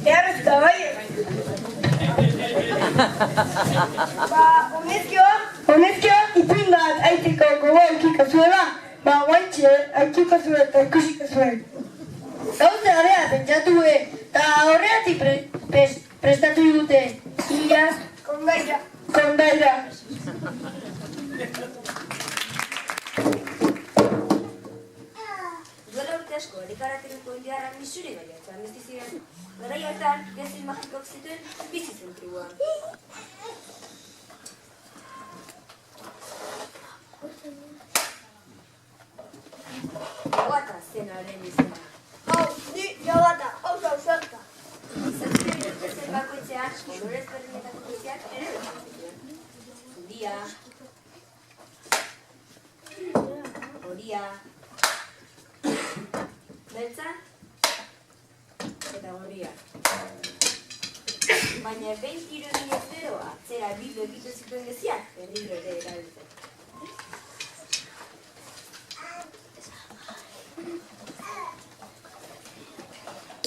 Eharrezta, bai? Honezkio, itundat aiteko gogo eukiko zuela, guaintxe aitiko zuen eta ikusiko zuen. Gauze area pentsatu eta horreatik prestatu dute. Ia, kondaira. Duela urte asko, erikarateriko indiarrak misuri baiatzen bizi ziren. Garai hartan, gezil magikok zituen bizi zen tribuan. Jauata zen haren izena. Hau, ni jauata, hau zauzerta. Zazpien urtezen bakoitzean, olorez berdinetako guztiak ere bertzen zituen. Horia, beltza eta gorria. Baina behin tiro eginez gero, atzera bildu egiten zituen geziak, berriro ere erabiltzen.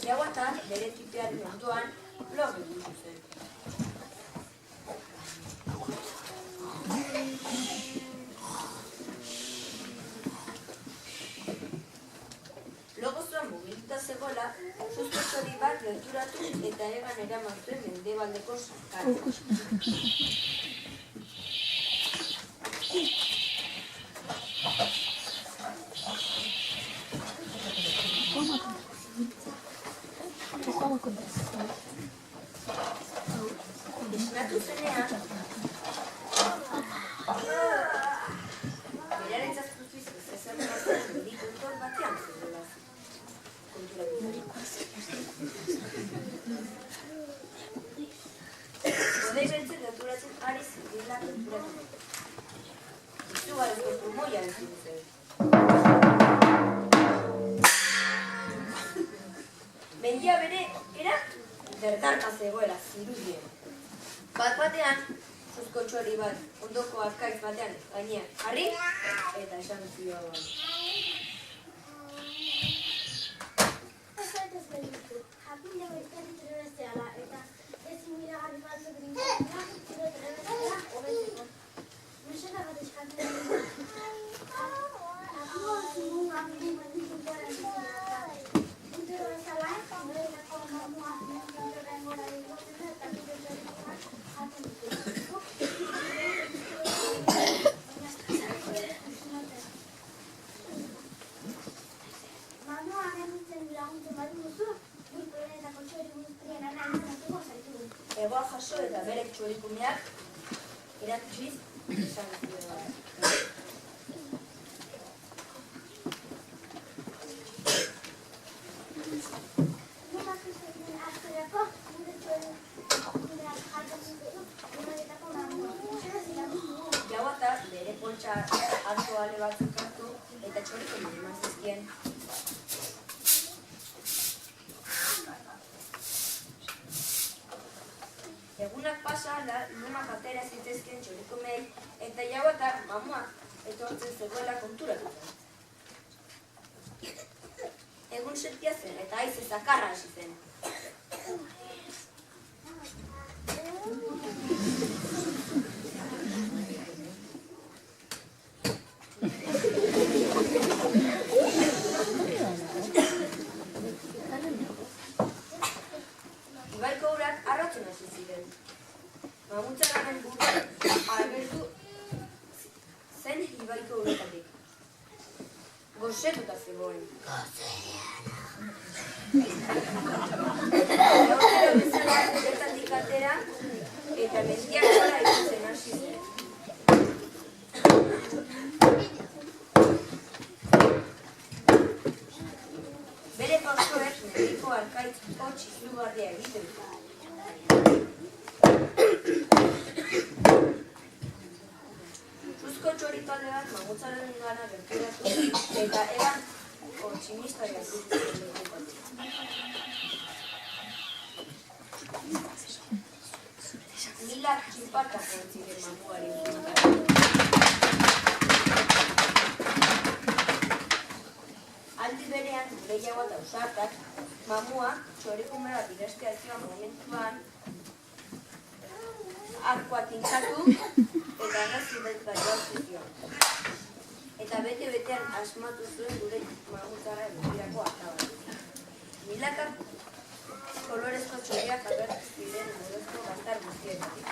Jauata, bere tipearen ondoan, blog egin zen. Logozoan mugituta zegoela, susto txori bat gerturatu eta egan eraman zuen mendebaldeko sarkara. Esnatu zenean, beraren zazpuztiz ezer batzen medikuntor batean zegoela. Odei beltzen gerturatzen ari zirela konturatu. Izugarrizko pulmoia entzun zen. Mendia bere era berdarka zegoela zirudien. Bat-batean, suzko txori bat, ondoko arkaitz batean, gainean jarri eta esan zioan. Zaitez gelditu, jakin dugu izterri terroresteala eta ezin miragarri batzuk rinkoa, zure terroresteala hobetzeko. Mesera bat eskatzen dugu. Apua zingun gamiru mendikuntuaren zizinata. Puntero bezala, norelako mamua mendikuntuaren gora egoten eta pilotarikoak jaten ditu. Egoa jaso eta berek txorikumeak erakutsiz esan zioan. Jauata bere poltsa hartu ale batzuk hartu eta txorikume eman zizkien. Egunak pasa, lumak atera zitezkien txorikumei eta jauata mamua etortzen zegoela konturatuta. Egun setia zen eta haize zakarra hasi zen. Ibaiko urak arrotzen hasi ziren. Mamutzaren burua agertu zen ibaiko uretatik. Gozetuta zegoen. Gauzero bezala uretatik atera eta mendiak gora ikutzen hasi zen. Bere pausoek mendiko arkaitz hotz izugarria egiten du. Suzko txori talde bat mamutzaren gana gerturatu eta egan otximista gertutzen dut. Milak txinpartak ziren mamuari zuzkaren. Aldi berean, gure jaua eta usartak, Mamuak txorikume bat irestea zioan momentuan arkoa tintzatu eta arrazi bat jauzi zion. Eta bete-betean asmatu zuen gure mamutzara begirako akabatu. Milaka kolorezko txoriak agertu ziren modozko baztar guztietatik.